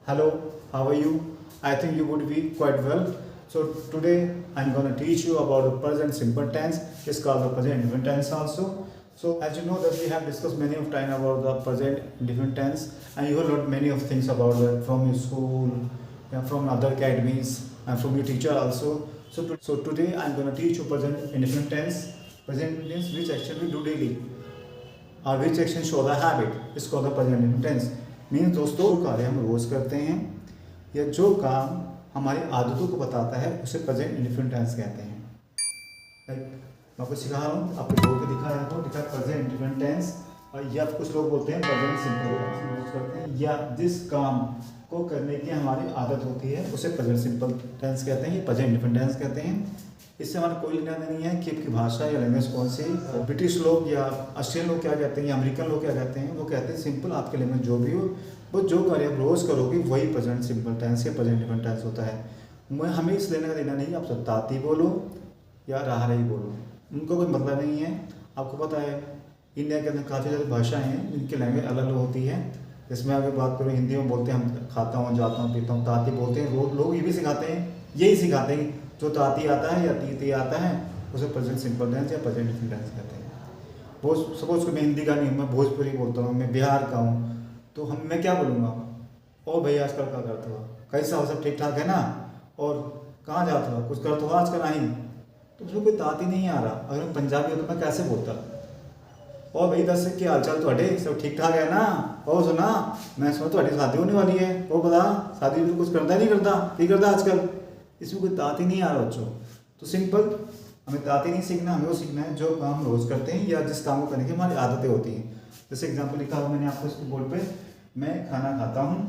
Hello, how are you? I think you would be quite well. So today I'm going to teach you about the present simple tense. It's called the present indefinite tense also. So as you know that we have discussed many of time about the present indefinite tense, and you have learned many of things about that from your school, from other academies, and from your teacher also. So today I'm going to teach you present indefinite tense. Present indefinite tense, which action we do daily, और which action show the habit, इसको the present indefinite tense means दोस्तों कार्य हम रोज करते हैं या जो काम हमारी आदतों को बताता है उसे प्रेजेंट इंडिफिनिट टेंस कहते हैं। मैं आपको सिखा रहा हूँ, आपके बोर्ड पे दिखा रहा हूँ, दिखा प्रेजेंट इंडिफिनिट टेंस, और या कुछ लोग बोलते हैं प्रेजेंट सिंपल टेंस यूज करते हैं, या जिस काम को करने की हमारी आदत होती है उसे प्रेजेंट सिंपल टेंस कहते हैं, प्रेजेंट इंडिफिनिट टेंस कहते हैं। इससे हमारा कोई लेना नहीं है कि आपकी भाषा या लैंग्वेज कौन सी। ब्रिटिश लोग या ऑस्ट्रेलियन लोग क्या कहते हैं या अमेरिकन लोग क्या कहते हैं, वो कहते हैं सिंपल आपके लैंग्वेज जो भी हो, वो जो कार्य आप रोज़ करोगे वही प्रेजेंट सिंपल टेंस या प्रेजेंट इंडिफिनिट टेंस होता है। मैं हमें इस लेने का देना नहीं, आप सब ताती बोलो या राह रही बोलो, उनको कोई मतलब नहीं है। आपको पता है इंडिया के अंदर काफ़ी सारी भाषाएँ हैं जिनकी लैंग्वेज अलग अलग होती है। जिसमें अगर बात करूँ हिंदी में बोलते हैं हम खाता हूँ, जाता हूँ, पीता हूँ, ताती बोलते हैं। लोग ये भी सिखाते हैं, यही सिखाते हैं जो ताती आता है या तीती आता है उसे प्रेजेंट सिंपल टेंस या प्रेजेंट इंडिफिनिट टेंस कहते हैं। वो सपोज कि मैं हिंदी का नहीं हूँ, मैं भोजपुरी बोलता हूँ, मैं बिहार का हूँ, तो मैं क्या बोलूँगा, ओ भाई आजकल क्या करते हो, कैसा हो, सब ठीक ठाक है ना, और कहाँ जाते हो, कुछ करते हो आजकल नहीं, तो उसमें कोई ताती नहीं आ रहा। अगर मैं पंजाबी हो तो मैं कैसे बोलता, और भाई दस क्या हाल चाल थोड़े, सब ठीक ठाक है ना, और सुना मैं सुना तुम्हारी शादी होने वाली है, वो बता शादी में कुछ करता नहीं करता, नहीं करता आजकल, इसमें कोई ताती नहीं आ रहा बच्चों। तो सिंपल हमें ताती नहीं सीखना, हमें वो सीखना है जो काम रोज़ करते हैं या जिस काम को करने की हमारी आदतें होती हैं। जैसे एग्जांपल लिखा हुआ मैंने आपको इसके बोर्ड पे, मैं खाना खाता हूँ,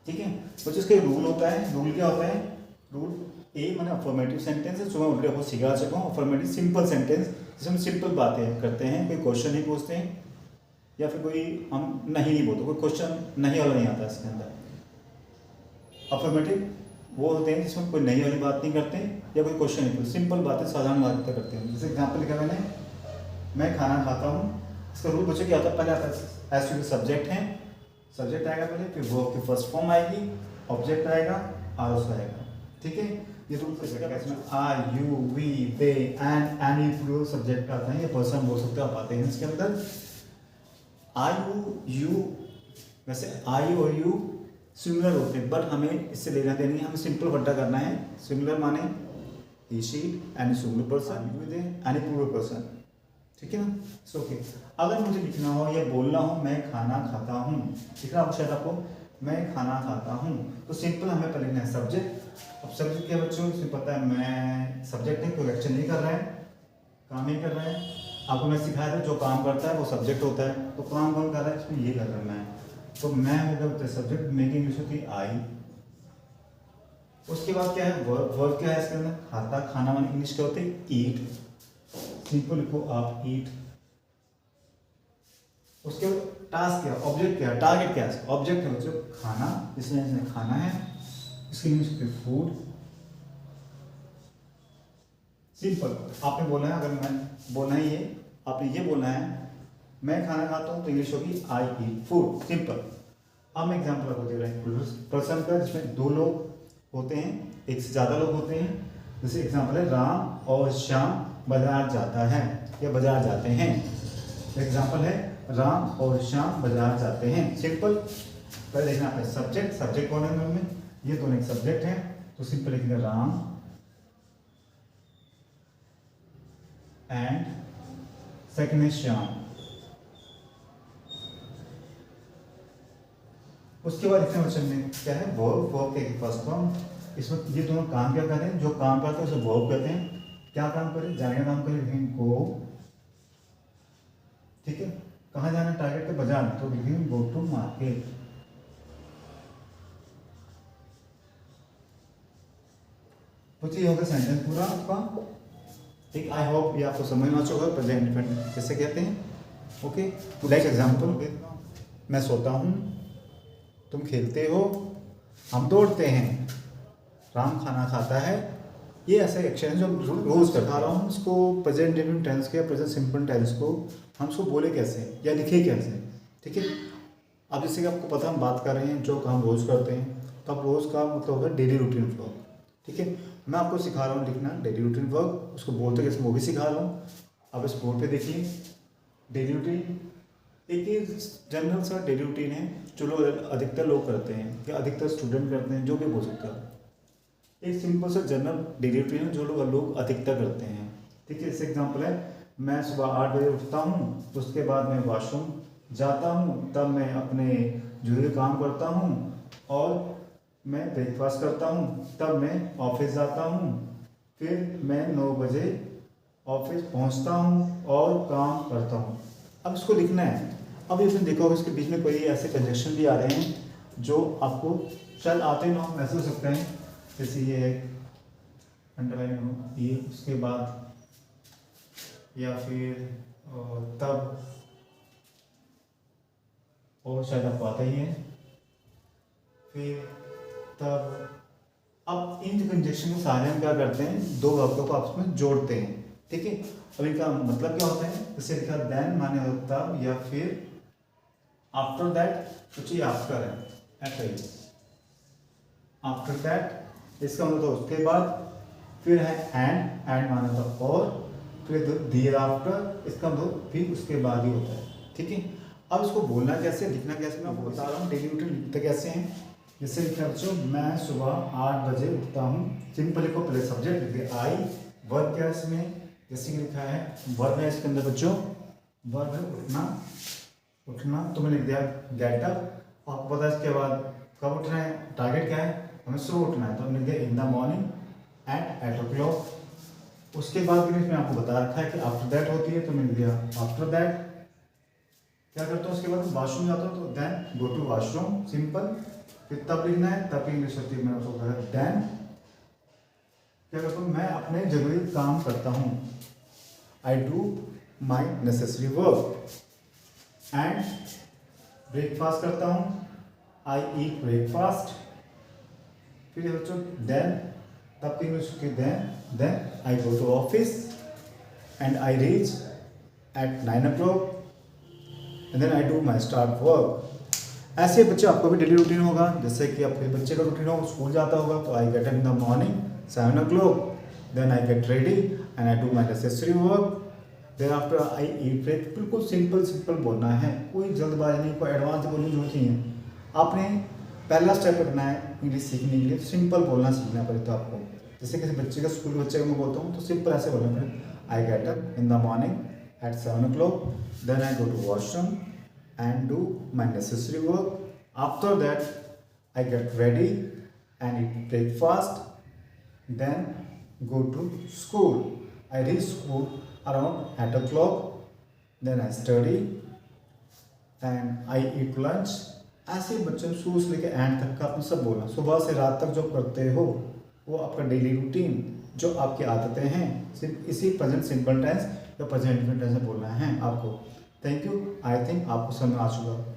ठीक है। तो जिसका रूल होता है, रूल क्या होता है, रूल ए मैंने अफर्मेटिव सेंटेंस है जो मैं ऑलरेडी आपको सिखा चुका हूँ। अफर्मेटिव सिंपल सेंटेंस जिसमें सिंपल बातें करते हैं, कोई क्वेश्चन नहीं पूछते हैं या फिर कोई हम नहीं बोलते, कोई क्वेश्चन नहीं वाला नहीं आता इसके अंदर। अफर्मेटिव वो होते हैं जिसमें कोई नई वाली बात नहीं करते या कोई क्वेश्चन नहीं पूछते, सिंपल बातें साधारण बातें करते हैं। जैसे एग्जांपल लिखा मैंने, मैं खाना खाता हूँ, इसका रूल बच्चों क्या होता है, पहले आता है एस टू सब्जेक्ट है, सब्जेक्ट आएगा पहले, फिर वर्ब की फर्स्ट फॉर्म आएगी, ऑब्जेक्ट आएगा, आर आएगा, ठीक है। ये रूल इसमें I you we they and any subject आता है, ये पर्सन बोल सकते हो आप आते हैं इसके अंदर। आई यू वैसे आई और यू सिमिलर होते हैं, बट हमें इससे लेना देना नहीं, हमें सिंपल वर्डा करना है। सिमिलर माने he she any singular person, you they any plural person, ठीक है ना। सो ओके, अगर मुझे लिखना हो या बोलना हो मैं खाना खाता हूँ, लिखना हो शायद आपको, मैं खाना खाता हूँ, तो सिंपल हमें पहले लिखना है सब्जेक्ट। अब सब्जेक्ट क्या बच्चों, इसमें पता है मैं सब्जेक्ट है, कोई एक्शन नहीं कर रहा है, काम नहीं कर रहा है। आपको मैं सिखाया था जो काम करता है वो सब्जेक्ट होता है, तो काम कौन कर रहा है, इसमें ये कर रहा है मैं, तो मैं हो गया सब्जेक्ट, मेरी इंग्लिश होती है आई। उसके बाद क्या है, वर्ब। वर्ब क्या है इसके अंदर, खाता, खाना माने इंग्लिश क्या होती है ईट, सिंपल लिखो आप ईट। उसके बाद टास्क क्या, ऑब्जेक्ट क्या, टारगेट क्या है, ऑब्जेक्ट है बच्चों खाना, इसमें खाना है, इसकी इंग्लिश होती है फूड। सिंपल आपने बोला है, अगर मैं बोलना ही है, आपने ये बोलना है मैं खाना खाता हूँ, तो इंग्लिश होगी आई ईट फूड, सिंपल। अब मैं एग्जाम्पल आपको दे रहा हूँ पर्सन का जिसमें दो लोग होते हैं, एक से ज़्यादा लोग होते हैं। जैसे एग्जाम्पल है राम और श्याम बाजार जाता है या बाजार जाते हैं। एग्जाम्पल है राम और श्याम बाजार जाते हैं, सिंपल। पहले देखना है सब्जेक्ट, सब्जेक्ट कौन है दोनों में, ये दोनों एक सब्जेक्ट है, तो सिंपल लिखेंगे राम एंड सेकंड है श्याम। उसके बाद इसमें क्वेश्चन में क्या है, वर्ब। वर्ब के फर्स्ट फॉर्म, इसमें ये दोनों काम क्या कर रहे हैं, जो काम करते हैं उसे वर्ब कहते हैं। क्या काम करें, जाने का काम करें गो, ठीक है। कहाँ जाना है, टारगेट पे बाजार, तो लिखेंगे गो टू मार्केट। तो ये होगा सेंटेंस पूरा आपका, ठीक। आई होप ये आपको समझ में आ चुका है प्रेजेंट इंडेफिनिट जैसे कहते हैं, ओके। नेक्स्ट एग्जांपल, मैं सोता हूँ, तुम खेलते हो, हम दौड़ते हैं, राम खाना खाता है। ये ऐसे एक्शन है जो रोज करता रहा हूँ। इसको प्रेजेंट इंडेफिनिट टेंस के प्रेजेंट सिंपल टेंस को हम इसको बोले कैसे या लिखे कैसे, ठीक है। अब जैसे कि आपको पता, हम बात कर रहे हैं जो काम रोज़ करते हैं, तो अब रोज़ का मतलब होगा डेली रूटीन वर्क। ठीक है, मैं आपको सिखा रहा हूँ लिखना डेली रूटीन वर्क, उसको बोलते कैसे वो भी सिखा रहा हूँ। अब इस बोर्ड पे देखिए, डेली रूटीन एक ही जनरल सा डेली रूटीन है जो लोग अधिकतर लोग करते हैं या अधिकतर स्टूडेंट करते हैं, जो भी बोल सकता है। एक सिंपल सा जनरल डेली रूटीन है जो लोग अधिकतर करते हैं। ठीक है, जैसे एग्जांपल है, मैं सुबह 8 बजे उठता हूँ, उसके बाद मैं वॉशरूम जाता हूँ, तब मैं अपने जो भी काम करता हूँ और मैं ब्रेकफास्ट करता हूँ, तब मैं ऑफिस जाता हूँ, फिर मैं 9 बजे ऑफिस पहुँचता हूँ और काम करता हूँ। अब इसको लिखना है। अब इसमें देखो, इसके बीच में कोई ऐसे कंजक्शन भी आ रहे हैं जो आपको शायद आते ना हो, ऐसे हो सकते हैं, जैसे ये अंडरलाइन हो ये, उसके बाद या फिर तब, और शायद आपको आता ही है, फिर तब। अब इन कंजक्शन में सारे हम क्या करते हैं, दो वाक्यों को आपस में जोड़ते हैं। ठीक है, अब इनका मतलब क्या होता है, जैसे लिखा देन माने होता तब, या फिर आफ्टर दैट, कुछ ही आफ्टर है, ऐसा ही आफ्टर दैट, इसका मतलब उसके बाद। फिर है एंड माने होता और, फिर देयर आफ्टर, इसका मतलब फिर उसके बाद ही होता है। ठीक है, अब इसको बोलना कैसे, लिखना कैसे, मैं आपको बता रहा हूँ डेली रूटीन लिखते कैसे हैं। जैसे लिखा बच्चों, मैं सुबह 8 बजे उठता हूँ, सिंपल लिखो, पहले सब्जेक्ट लिख दिया आई, वर्ब क्या है इसमें, जैसे कि लिखा है वर्ब है इसके अंदर बच्चों, वर्ब है उठना, उठना तो मैंने लिख दिया गेट अप। आपको पता है इसके बाद कब उठना है, टारगेट क्या है, हमें सुबह उठना है, तो हमने लिख दिया इन द मॉर्निंग एट 8 o'clock। उसके बाद भी इसमें आपको बता रखा है कि आफ्टर दैट होती है, तो मैंने लिख दिया आफ्टर दैट। क्या करता हूँ उसके बाद वॉशरूम जाता हूँ, तो then go to washroom, simple. फिर तब लिखना है, तब इंग्लिश होती है, मैंने उसको कहा देन क्या करता हूँ, मैं अपने जरूरी काम करता हूँ, आई do my necessary work. And breakfast करता हूँ, आई ईट ब्रेकफास्ट। फिर बच्चों देन, तब की इंग्लिश होती है then I go to office and I reach at 9 o'clock and then I do my start work. ऐसे बच्चे आपका भी डेली रूटीन होगा, जैसे कि आपके बच्चे का रूटीन होगा, स्कूल जाता होगा, तो I get in the morning 7 o'clock, then I get ready and I do my necessary work, then after I eat break. बिल्कुल सिंपल सिंपल बोलना है, कोई जल्दबाजी नहीं, कोई एडवांस बोलने की जरूरत नहीं है। आपने पहला स्टेप रखना है इंग्लिश सीखने के लिए, सिंपल बोलना सीखना पड़ेगा आपको। जैसे किसी बच्चे का, स्कूल बच्चे का मैं बोलता हूँ, तो सिंपल ऐसे बोलना पड़ेगा, I get up in the morning at 7 o'clock, then I go to washroom and do my necessary work. After that, I get ready and eat breakfast. Then go to school. I reach school around 8 o'clock. Then I study and I eat lunch. ऐसे बच्चों शुरू से लेकर and तक का आपने सब बोला, सुबह से रात तक जो करते हो वो आपका डेली रूटीन, जो आपकी आदतें हैं, सिर्फ इसी प्रेजेंट सिंपल टेंस या प्रेजेंट इंडेफिनिट टेंस में बोलना है आपको। थैंक यू, आई थिंक आपको समझ आ चुका।